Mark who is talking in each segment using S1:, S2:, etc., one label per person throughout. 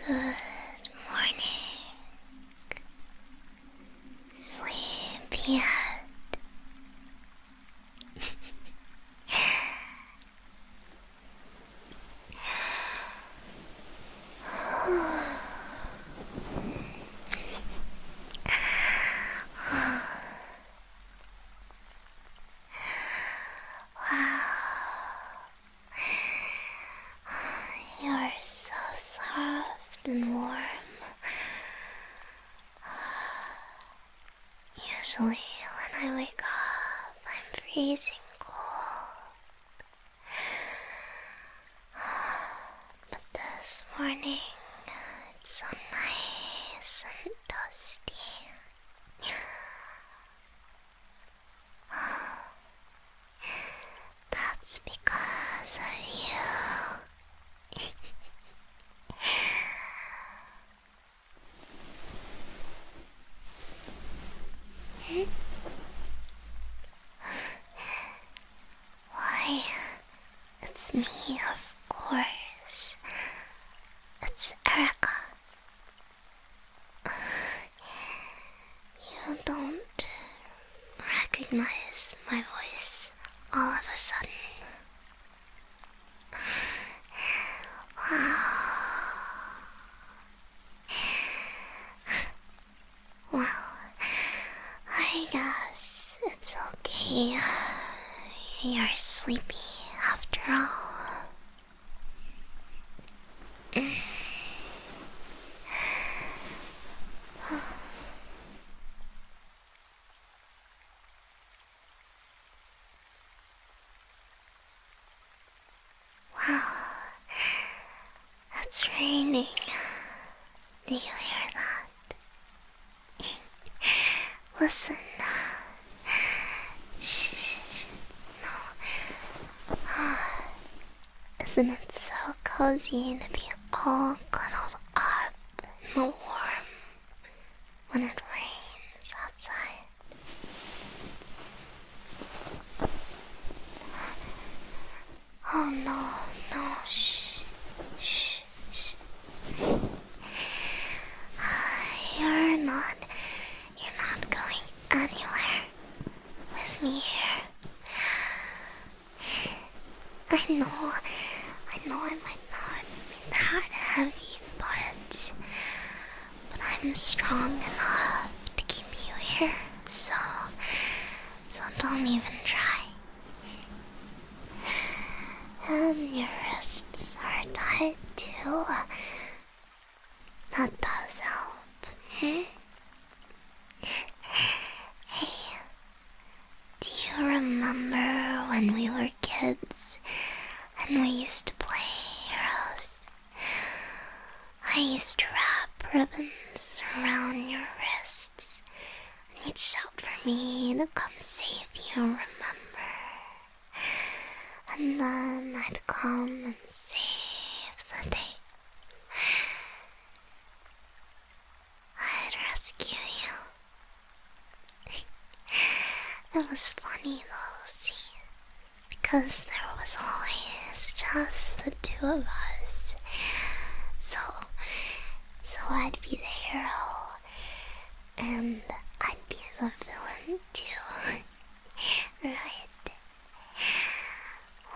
S1: Good morning, sleepyhead. Wow, you're so soft and warm. Usually when I wake up, I'm freezing cold. But this morning, it's so nice and dusty. That's because of you. Why, it's me, of course. It's Erica. You don't recognize my voice all of a sudden. Wow. Well, I guess it's okay. You're sleepy after all. Wow, it's raining. Do you hear that? Listen. Shh. No. Isn't it so cozy to be all cuddled up in the warm when it rains outside? Oh no, shh. You're not going anywhere with me here. I know I might not be that heavy, but I'm strong enough to keep you here, so don't even try. And your wrists are tight too. That does help. Hey, do you remember when we were kids and we used to play heroes? I used to wrap ribbons around your wrists and you'd shout for me to come save you, remember? And then I'd come and save the day. I'd rescue you. It was funny though, see? Because there was always just the two of us. So I'd be the hero, and I'd be the villain too. Right?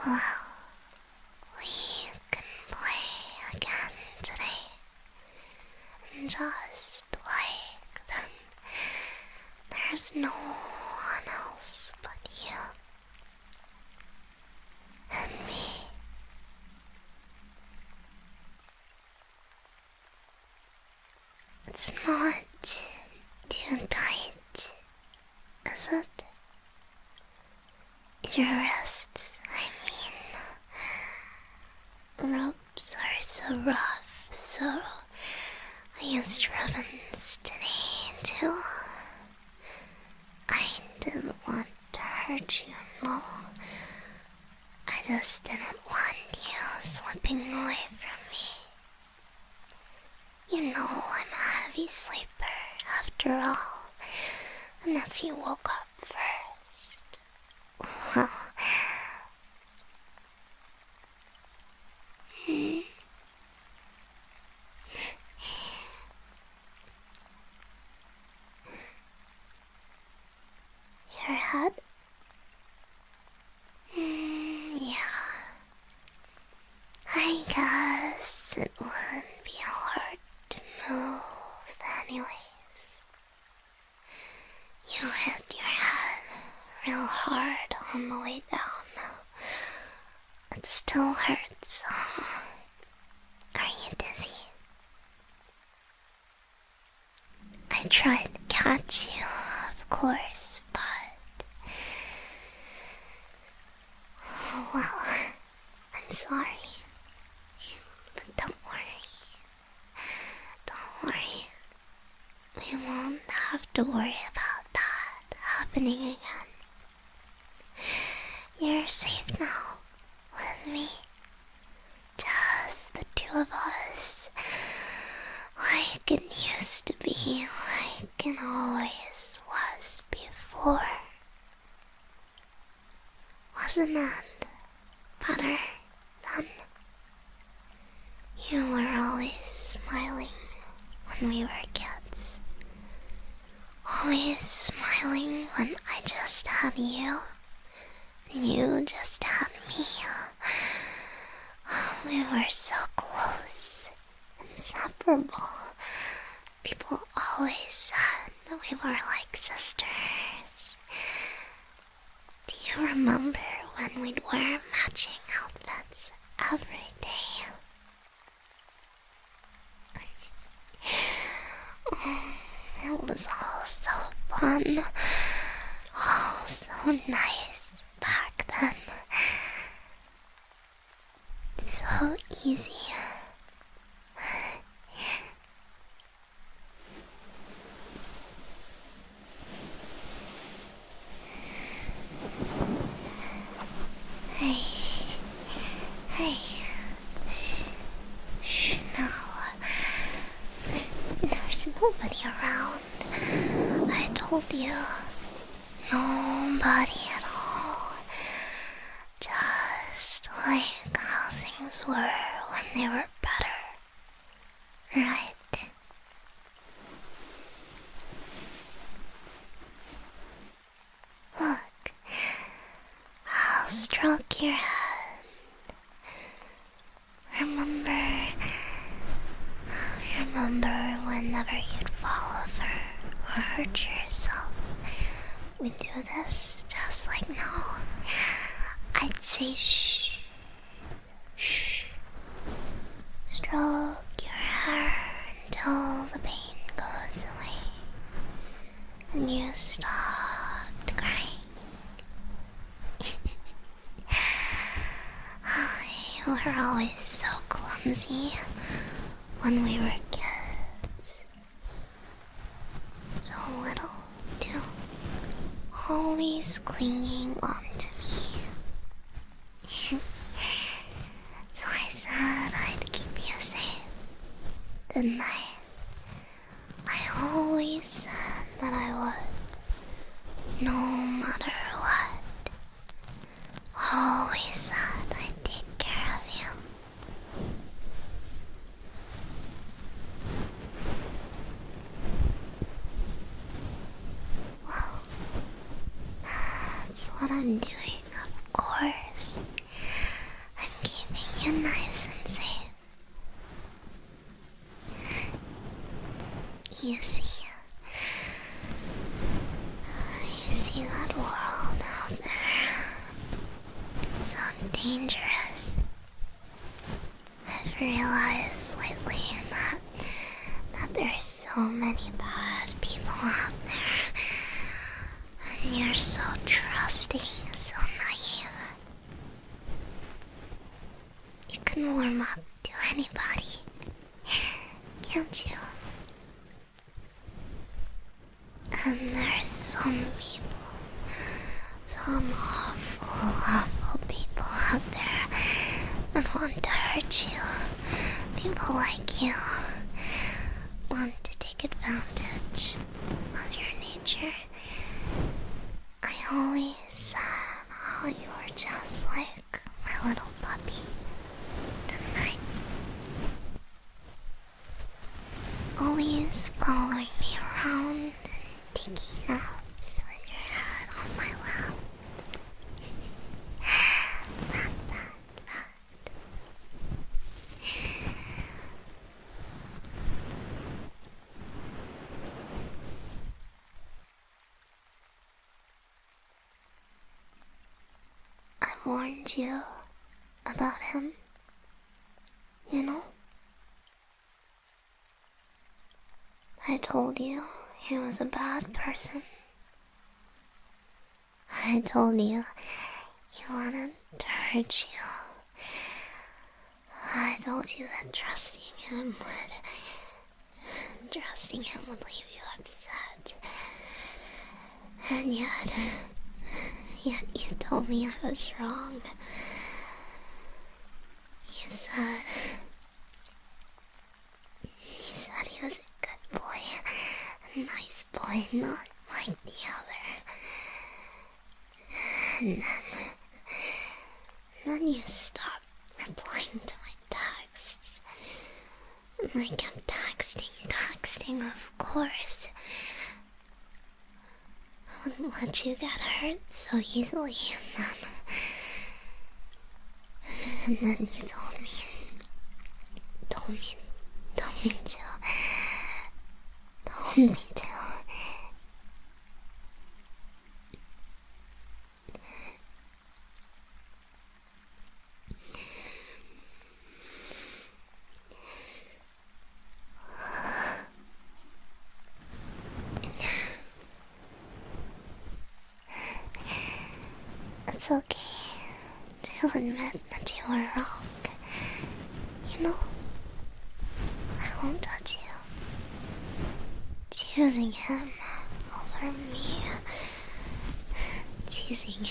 S1: Well, we can play again today. And just like then, there's no one else but you and me. It's not too tight, is it? Your wrists, I mean. Ropes are so rough, so I used ribbons today too. I didn't want to hurt you, no. I just didn't want you slipping away from me. You know I'm a heavy sleeper after all, and if you woke up first, well... it would be hard to move anyways. You hit your head real hard on the way down. It still hurts, huh? Are you dizzy? I tried to catch you, of course, but... oh, well, I'm sorry. But don't worry. Don't worry. We won't have to worry about that happening again. You're safe now with me. Just the two of us. Like it used to be, like it always was before. Wasn't that better then? You were always smiling when we were kids. Always smiling when I just had you, and you just had me. We were so close, inseparable. People always said that we were like sisters. Do you remember when we'd wear matching outfits every day? It was all so fun, all so nice back then. So easy. Hey, shh, now. There's nobody around. I told you, nobody at all. Just like how things were when they were better, right? Look, I'll stroke your head. Remember whenever you'd fall over or hurt yourself. We do this just like now. I'd say shh, shh. Stroke your hair until the pain goes away and you stopped crying. You were always so clumsy when we were kids. So little, too. Always clinging on to me. So I said I'd keep you safe, didn't I? I always said that I would, no matter what. Always said I'd take care of you. Well, that's what I'm doing, of course. I'm keeping you nice and safe. You see that world out there? It's so dangerous. I've realized lately that there's so many bad people out there. And you're so trusting, so naive. You can warm up to anybody, can't you? And there's some people, some awful people out there that want to hurt you. People like you want to take advantage of your nature. I always said how you were just like my little puppy, didn't I? Always following me around and taking naps with your head on my lap. Not that bad. warned you about him, you know? I told you he was a bad person. I told you he wanted to hurt you. I told you that trusting him would leave you upset. And yet you told me I was wrong. You said he was a good boy, a nice boy, not like the other. And then you stopped replying to my texts. And I kept texting, of course. I wouldn't let you get hurt so easily, and then you told me to. It's okay to admit that you were wrong. You know, I won't judge you. Choosing him over me. Choosing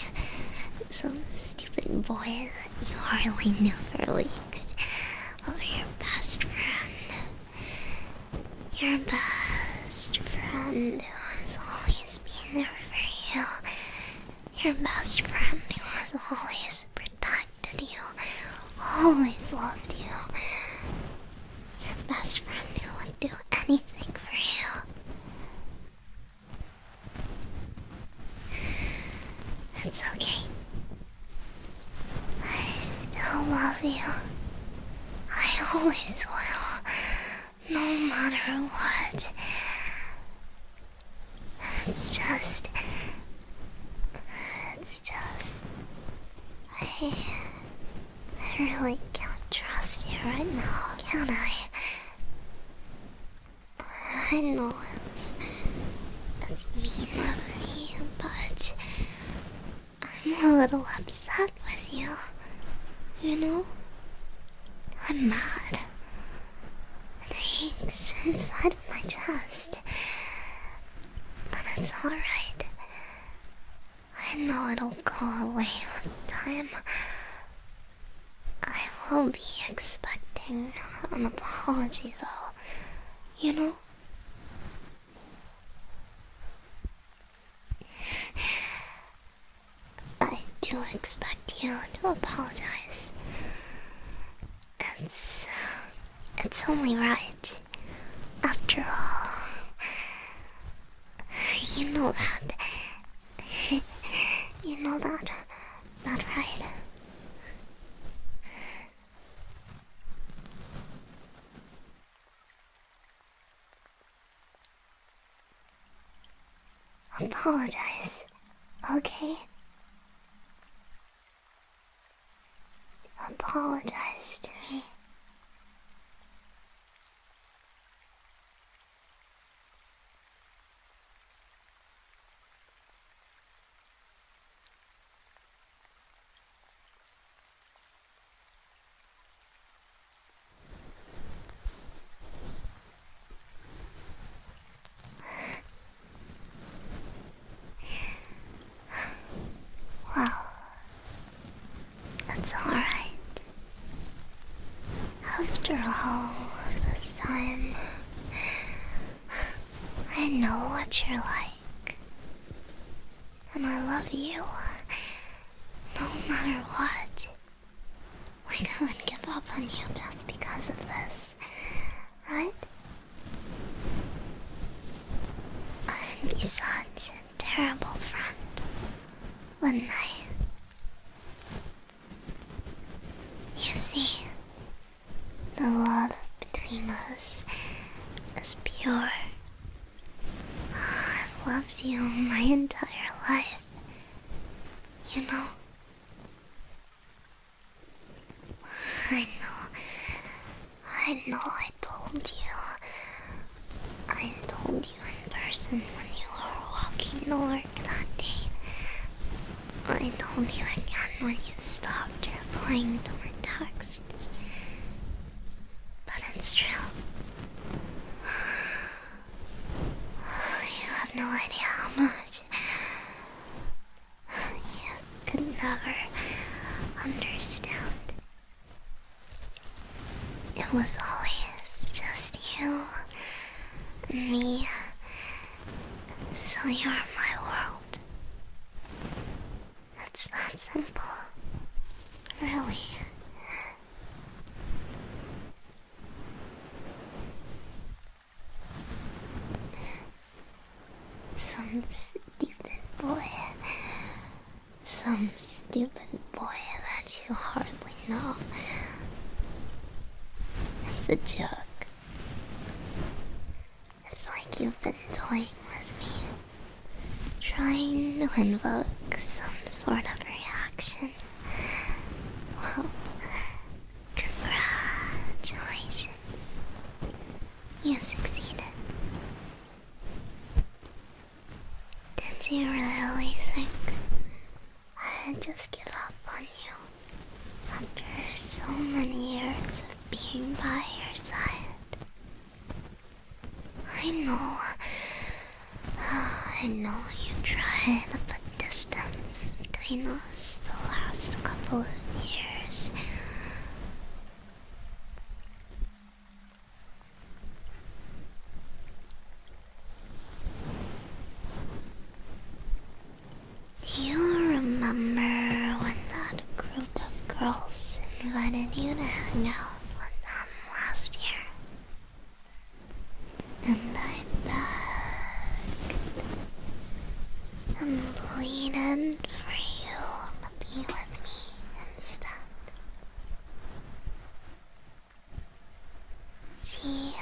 S1: some stupid boy that you hardly knew for weeks over your best friend. Your best friend who has always been there for you. Your best friend who has always protected you, always loved you. Your best friend who would do anything for you. It's okay. I still love you. I always will, no matter what. It's just I really can't trust you right now, can I? I know it's mean of me, but I'm a little upset with you. You know? I'm mad. It aches inside of my chest. But it's alright. I know it'll go away with time. I will be expecting an apology though, you know? I do expect you to apologize. It's only right. After all, you know that. You know that right? Apologize, okay? Apologize to me. Well, it's alright. After all of this time, I know what you're like. And I love you. No matter what. Like I would give up on you just because of this. Right? I'd be such a terrible friend, wouldn't I? You see, the love between us is pure. I've loved you my entire life. You know, told you in person when you were walking to work that day. I told you again when you stopped replying to my texts. But it's true. You have no idea how much. You could never understand. It was always just you and me. So you're my world. It's that simple. Really. Some stupid boy that you hardly know. It's a joke. It's like you've been toying with me, trying to invoke some sort of reaction. Well, congratulations. You succeeded. Did you really think I'd just give up on you after so many years of being by your side? I know you tried to put distance between us the last couple of years. Do you remember when that group of girls invited you to hang out with them last year? And I begged and pleaded for you to be with me instead. See,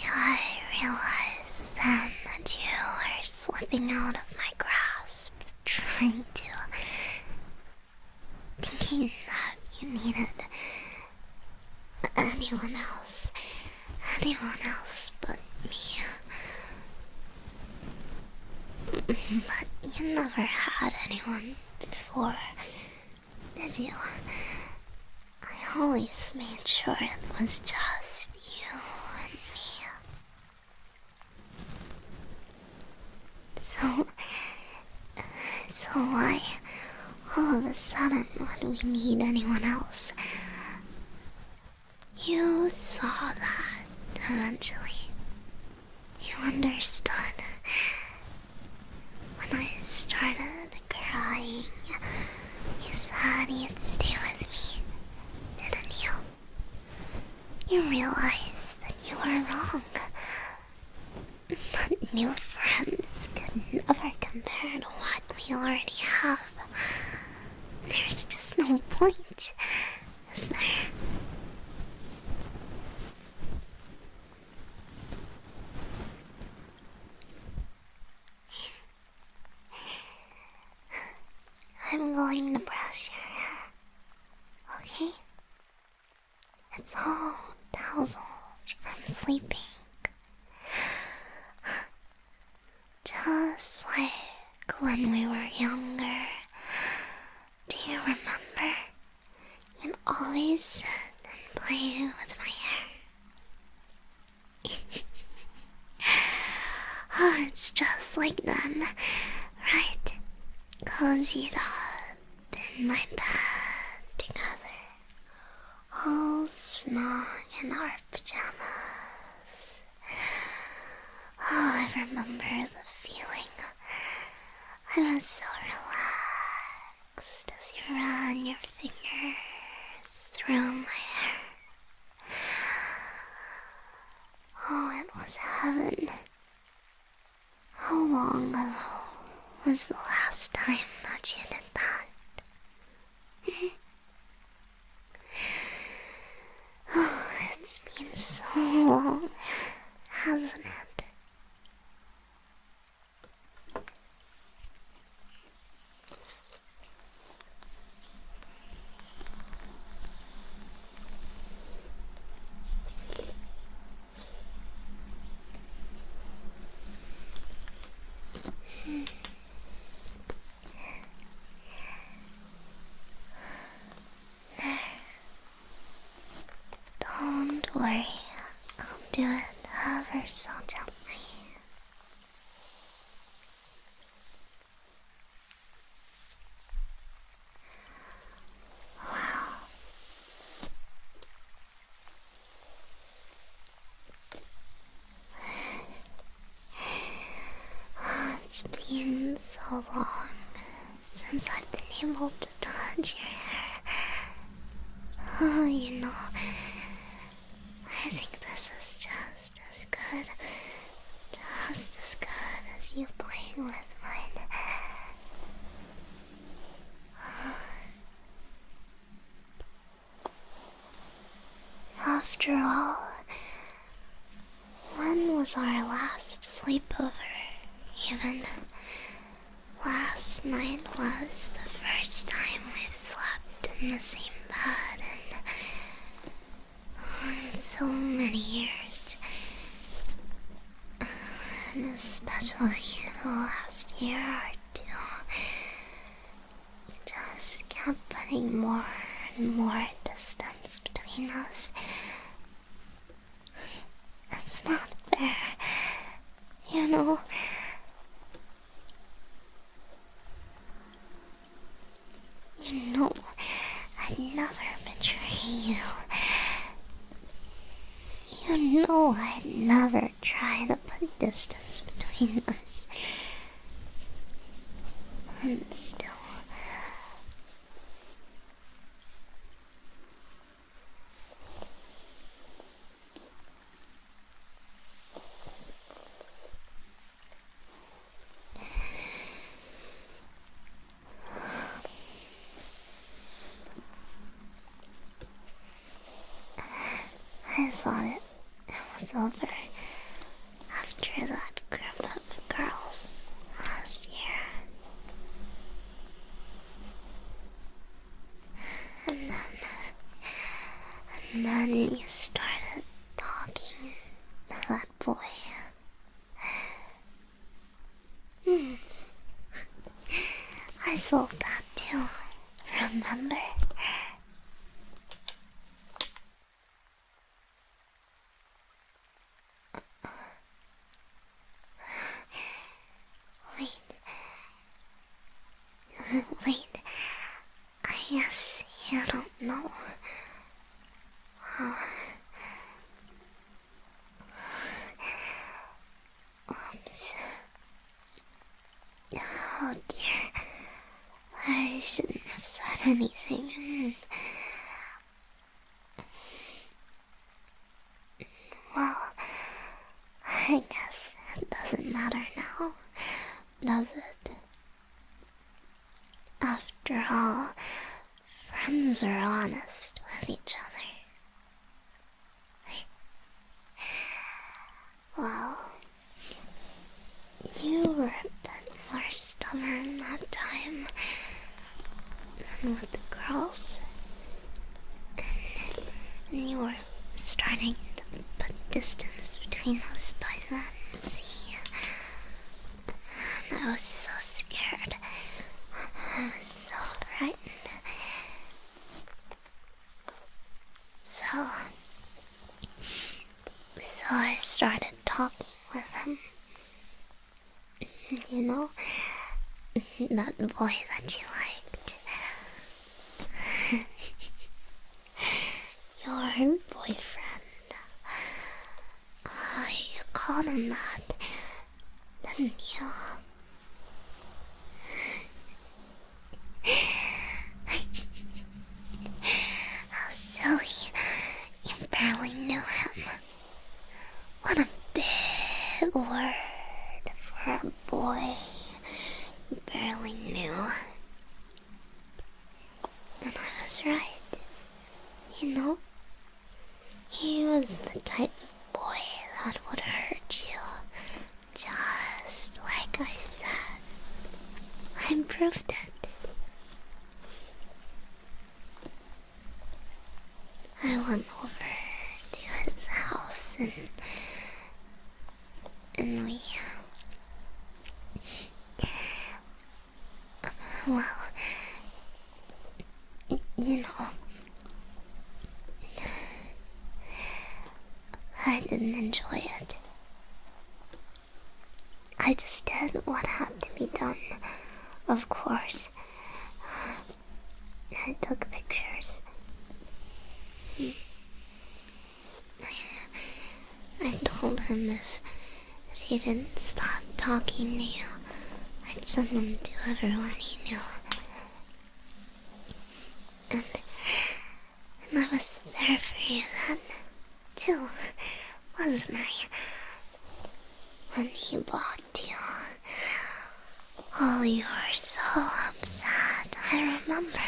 S1: I realized then that you were slipping out of my grasp, thinking that you needed anyone else but me. But you never had anyone before, did you? I always made sure it was just you and me. So why, all of a sudden, would we need anyone else? You saw that eventually. You understood. When I started crying, you said you'd stay with me, didn't you? You realized that you were wrong. But new friends could never compare to what we already have. There's just no point, is there? I'm going to brush your hair, okay? It's all dazzled from sleeping. Just like when we were younger. Do you remember? You'd always sit and play with my hair. Oh, it's just like then, right? Cozied up in my bed together, all snug in our pajamas. Oh, I remember the feeling. I was so relaxed as you ran your fingers through my hair. Oh, it was heaven. How long ago was the last time that you did that? Oh, it's been so long, hasn't it? Don't worry, I'll do it ever so gently. Wow. It's been so long since I've been able to touch your hair. Oh, you know, I think this is just as good as you playing with mine. After all, when was our last sleepover? Even last night was the first time we've slept in the same bed in so many years. And especially the last year or two, you just kept putting more and more distance between us. It's not fair, you know. You know, I'd never betray you. You know I'd never try to put distance between us. And still, I thought it was over after that group of girls last year. And then you started talking to that boy. I felt that too, remember? Wait, I guess you don't know. Oops. Oh dear, I shouldn't have said anything. Well, I guess it doesn't matter now, does it? After all, friends are honest with each other. Well, you were a bit more stubborn that time than with the girls. And you were starting to put distance between us by then, see? And I was so scared. I was so frightened. So I started talking with him. You know, that boy that you liked. Your boyfriend. Oh, you called him that, didn't you? How silly. You barely knew him. What a big word for a boy you barely knew. And I was right. You know, he was the type of boy that would hurt you. Just like I said. I proved it. I went over to his house and we... Well, you know, I didn't enjoy it. I just did what had to be done, of course. I took pictures. I told him if he didn't stop talking to you, I'd send them to everyone he knew. And I was there for you then, too, wasn't I? When he blocked you. Oh, you were so upset, I remember.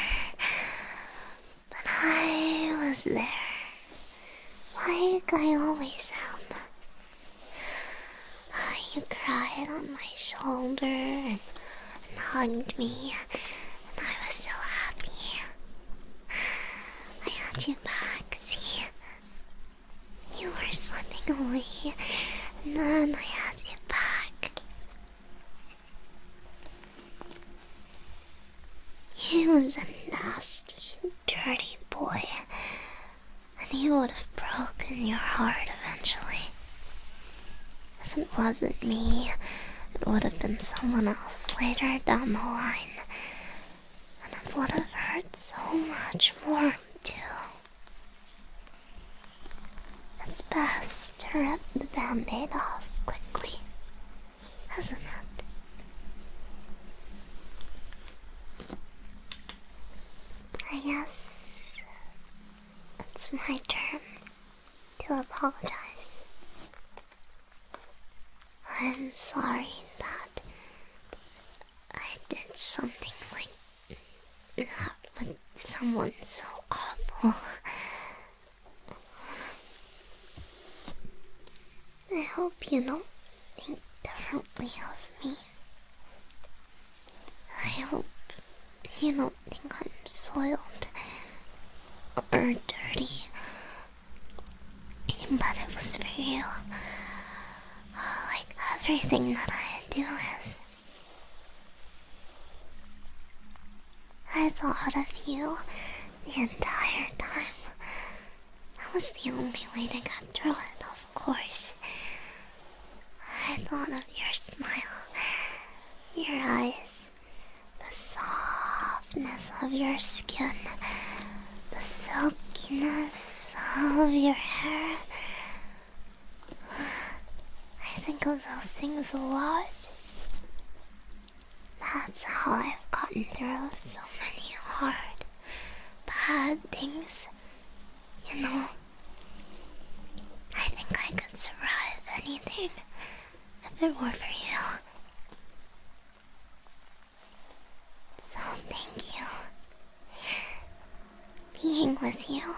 S1: But I was there, like I always am. You cried on my shoulder and hugged me, and I was so happy. I had you back, see? You were slipping away, and then I had you back. He was a nasty, dirty boy, and he would have broken your heart eventually. If it wasn't me, it would have been someone else later down the line, and it would have hurt so much more, too. It's best to rip the band-aid off quickly, isn't it? I guess it's my turn to apologize. I'm sorry that I did something like that with someone so awful. I hope you don't think differently of me. I hope you don't think I'm soiled or dirty. But it was for you. Like everything that I do is. I thought of you the entire time. That was the only way to get through it, of course. I thought of your smile, your eyes, the softness of your skin, the silkiness of your hair. I think of those things a lot. That's how I've gotten through so many hard, bad things. You know, I think I could survive anything if it were for you. So thank you. Being with you,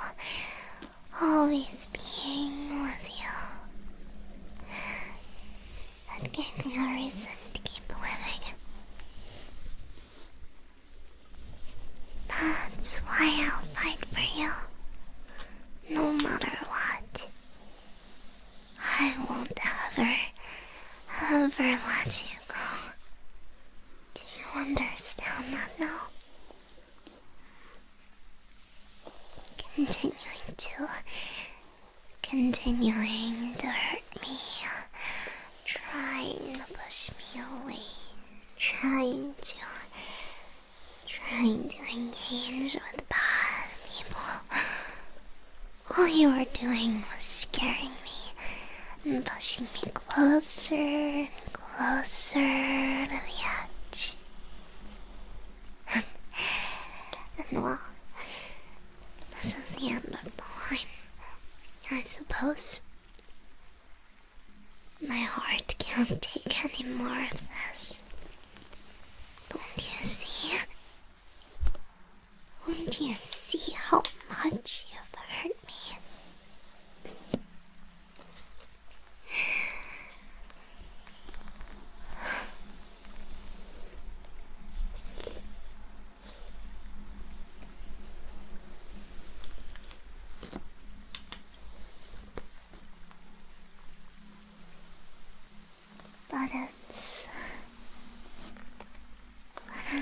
S1: always being with you. That gave me a reason to keep living. That's why I'll fight for you. No matter what. I won't ever let you go. Do you understand that now? Continuing to hurt me. Trying to push me away. Trying to engage with bad people. All you were doing was scaring me and pushing me closer and closer to the edge. And well, this is the end of the line, I suppose. My heart can't take any more of this. Don't you see? Don't you see how much you've hurt me? But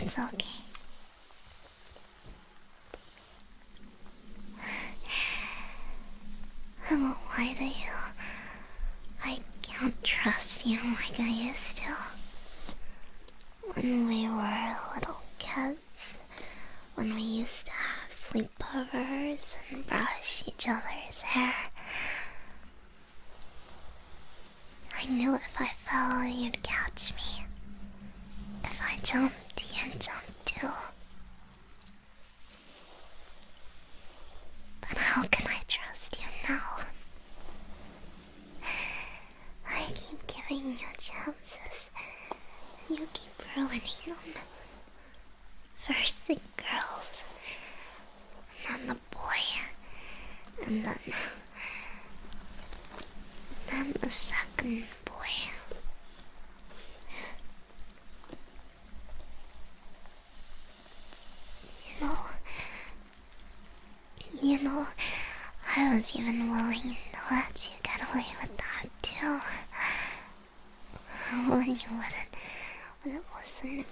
S1: it's okay. I won't lie to you. don't trust you like I used to. When we were little kids, when we used to have sleepovers and brush each other's hair, I knew if I fell, you'd catch me. If I jumped, you'd jump too. But how can I trust you now? I keep giving you chances, and you keep ruining them. First the girls, and then the boy, and then the second boy. You know, I was even willing to let you get away with that too. When you wouldn't listen to me,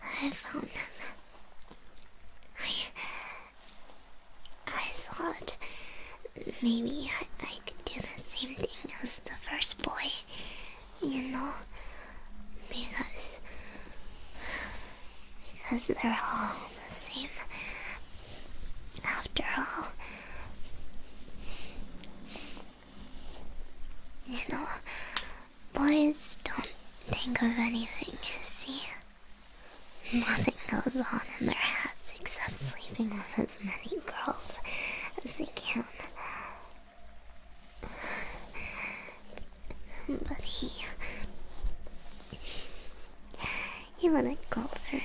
S1: I found him. I thought maybe I could do the same thing as the first boy, you know, because they're all the same. After all, you know, boys don't think of anything, see? Nothing goes on in their heads except sleeping with as many girls as they can. But he wouldn't go for it.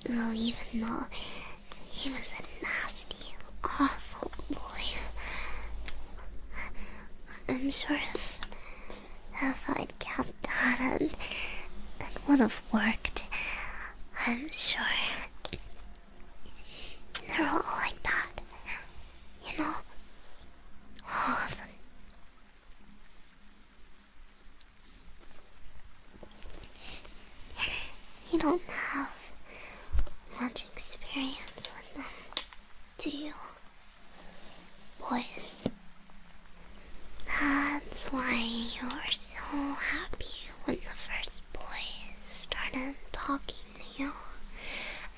S1: No, even though he was a nasty, awful boy, I'm sure if I'd kept at it, it would have worked. I'm sure they're all like that, you know, all of them. You don't have much experience with them, do you? Boys. That's why you were so happy when the first boy started talking to you.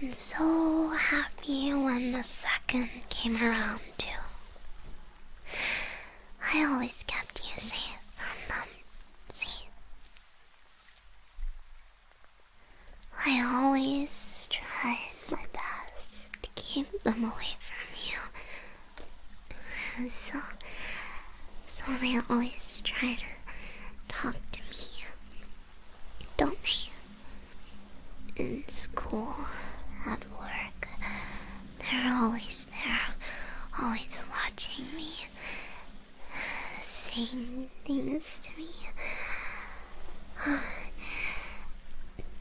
S1: And so happy when the second came around too. I always kept you safe from them, see? I always tried my best to keep them away from you. So they always try to talk to me, don't they? In school, at work, they're always there, always watching me, saying things to me.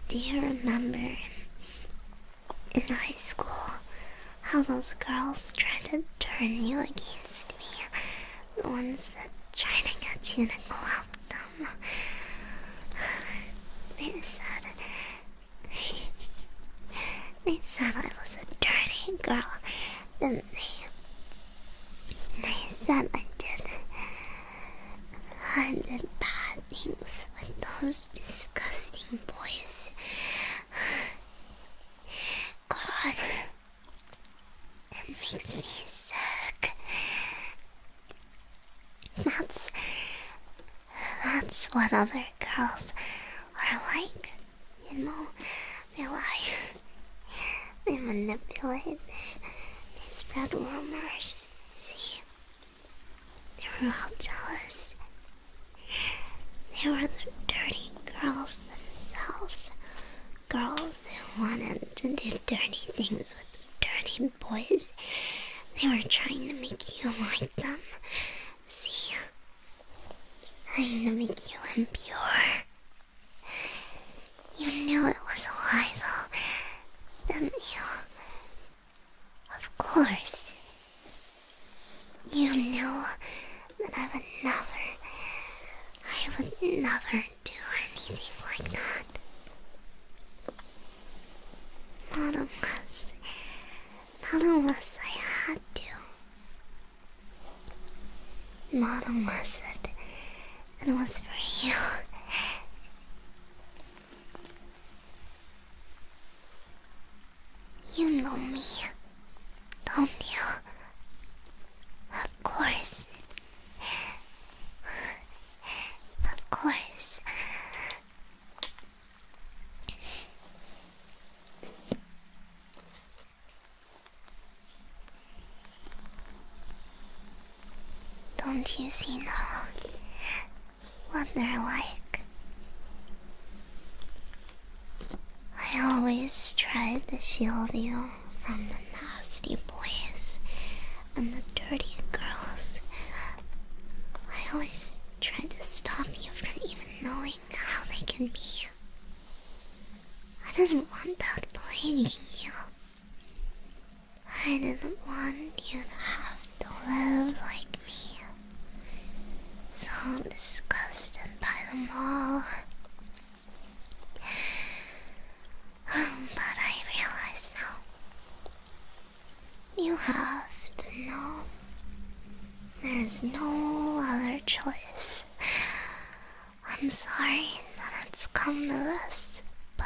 S1: Do you remember in high school how those girls tried to turn you against me? The ones that try to get you to go out with them. They said I was a dirty girl, didn't they? They said I did bad things with those disgusting boys. God, it makes me sick. That's what other girls are like, you know. They lie, they manipulate, they spread rumors, see. They were all jealous. They were the dirty girls themselves. Girls who wanted to do dirty things with dirty boys. They were trying to make you like them. See? Trying to make you impure. You knew it was a lie though, didn't you? Of course. You knew that I would never do anything like that. Not unless I had to. not unless it was for you. You know me, don't you? Of course. Of course. Don't you see now what they're like? I always tried to shield you from the nasty boys and the dirty girls. I always tried to stop you from even knowing how they can be. I didn't want that plaguing you. I didn't want you to have to live like me, so disgusted by them all. But I realize now, you have to know there's no other choice. I'm sorry that it's come to this, but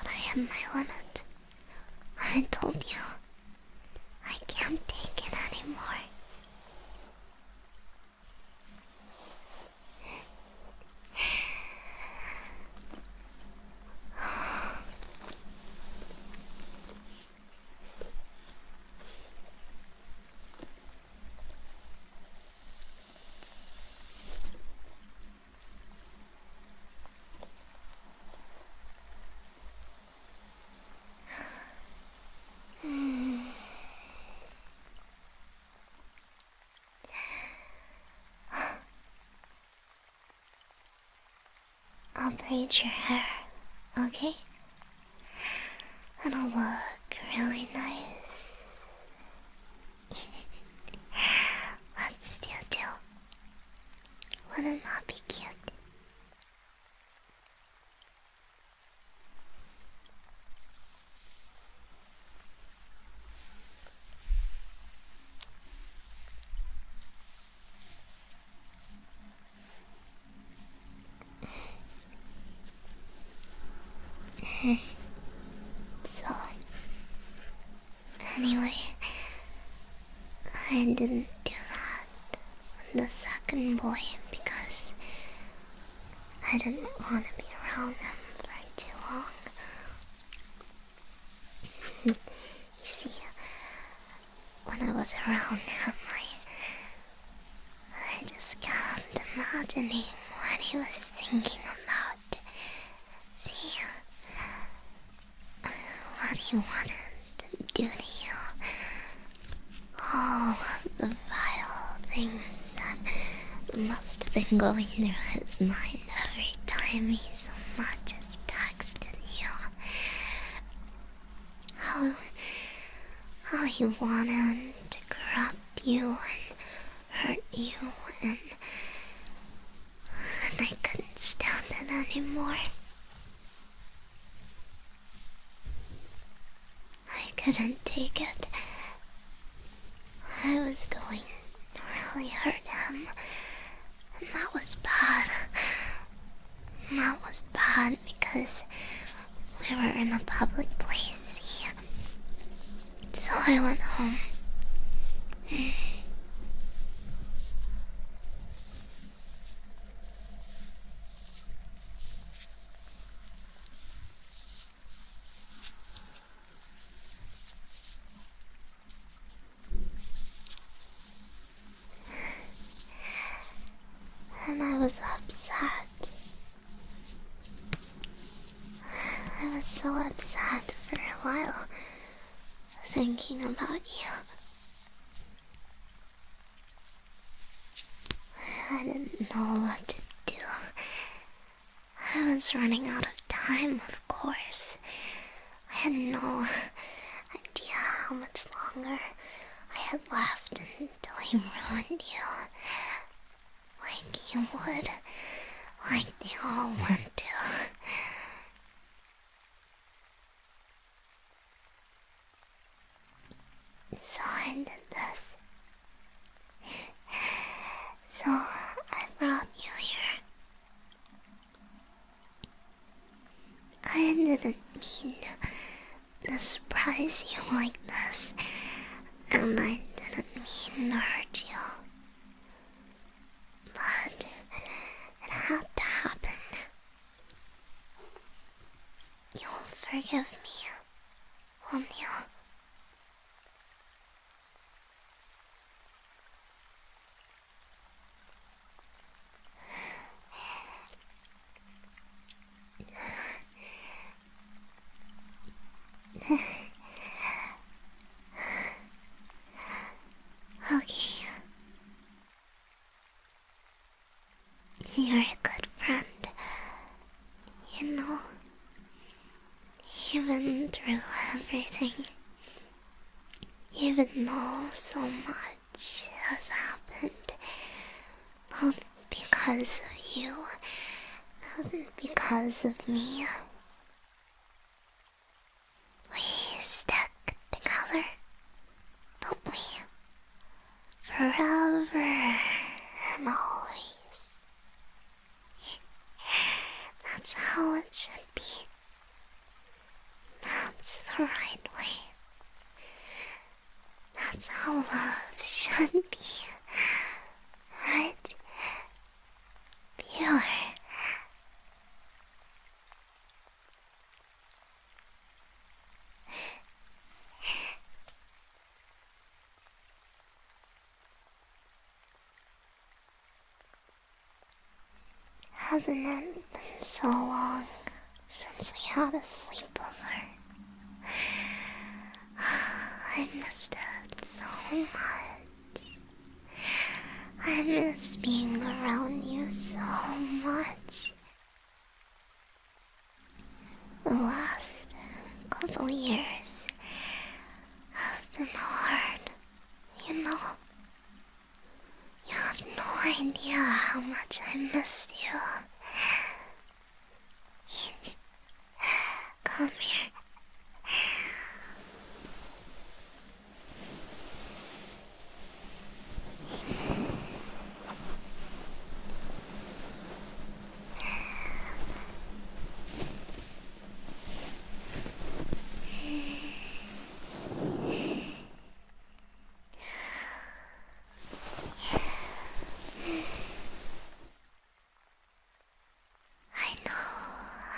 S1: I have my limit. I told you, I can't take it anymore. I'll braid your hair, okay? It'll look really nice. Let's do too. Would it not be cute? So, anyway, I didn't do that with the second boy because I didn't want to be around him for too long. You see, when I was around him, I just kept imagining what he was thinking about. See, what he wanted to do to you. All of the vile things that must have been going through his mind every time he so much as texted you. How he wanted to corrupt you and hurt you, and I couldn't stand it anymore. I couldn't take it. I was going to really hurt him, and that was bad. That was bad because we were in a public place, see? So I went home. And I was upset. I was so upset for a while, thinking about you. I didn't know what to do. I was running out of time, of course. I had no idea how much longer I had left until he ruined you. Like he would. Like they all want to. So I did this. to surprise you like this, and I didn't mean to hurt you. But it had to happen. You'll forgive me, won't you? Okay. You're a good friend. You know, even through everything, even though so much has happened, both because of you and because of me, we stick together, don't we? Forever and always. That's how it should be. That's the right way. That's how love should be. Right? Pure. Hasn't it been so long since we had a sleepover? I missed it so much. I miss being around you so much. The last couple years have been hard, you know. You have no idea how much I missed you. Come here.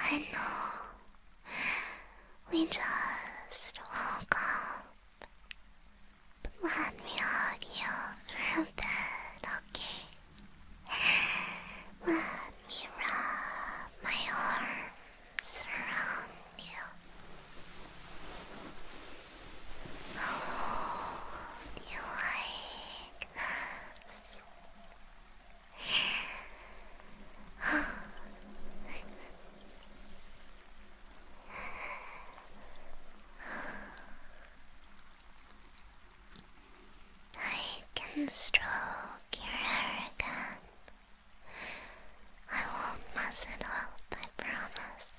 S1: I know. We just woke up. But let me hug you for a bit, okay? Let me wrap my arms around you. Oh, do you like this? Stroke your hair again. I won't mess it up, I promise.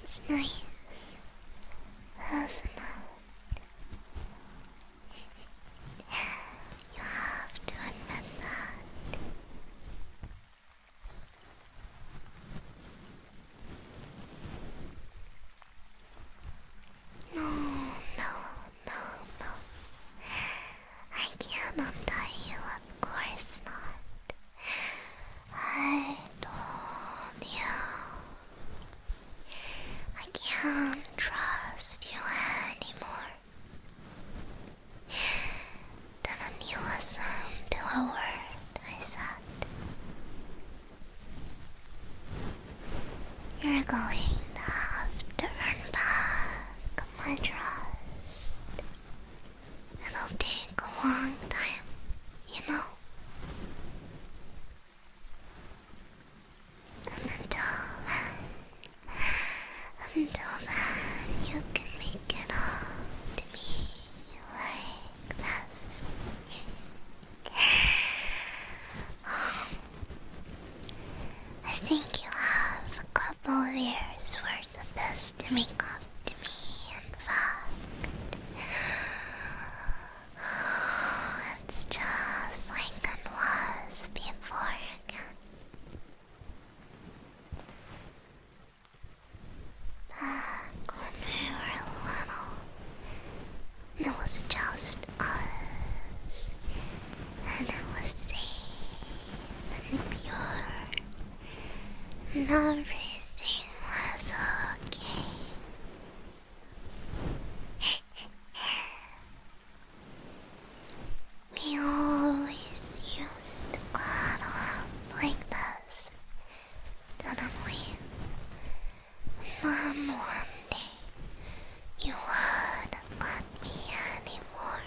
S1: It's nice, isn't it? You have to admit that. No, no, no, no. I can't untie you, of course not. I told you. I can't trust you anymore. Didn't you listen to a word I said? You're going to have to earn back my trust. It'll take a long time, you know? Until then, you can make it up to me like this. and everything was okay. We always used to cuddle up like this, didn't we? And then one day, you wouldn't let me anymore.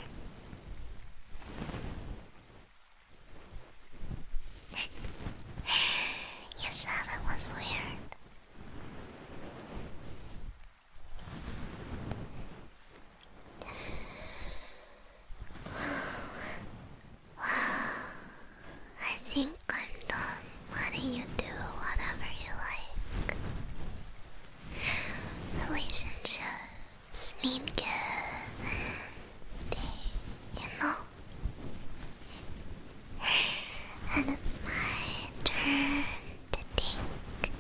S1: You said it was weird. I think I'm done letting you do whatever you like. Relationships need give and take, you know? And it's my turn to think.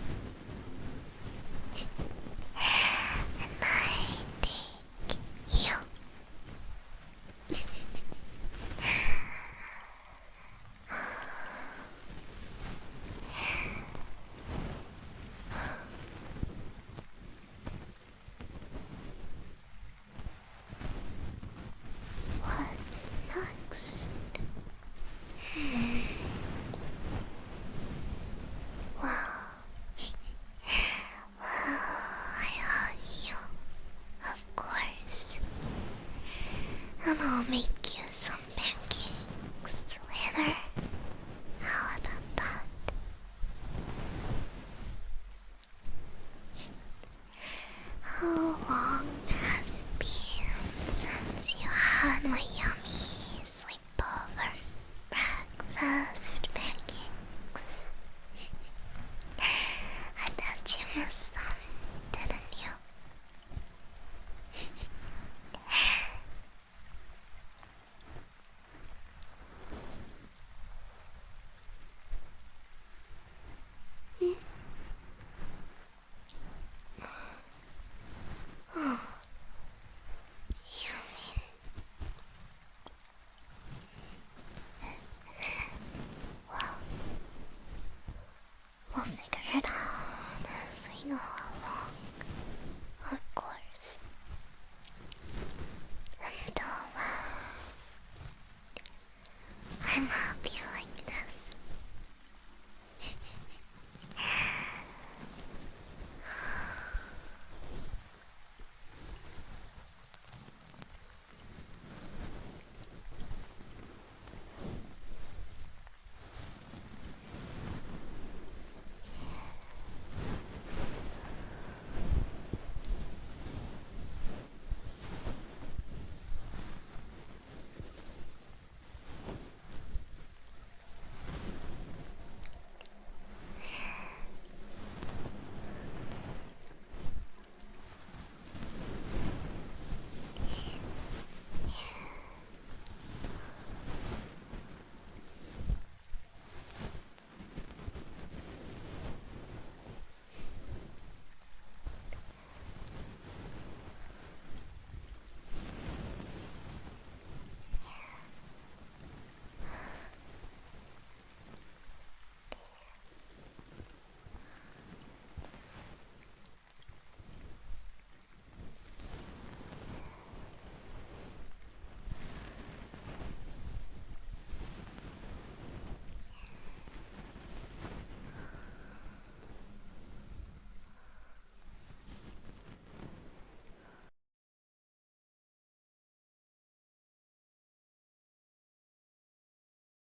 S1: And I take you. What's next? Well, I hug you, of course. And I'll make you some pancakes later.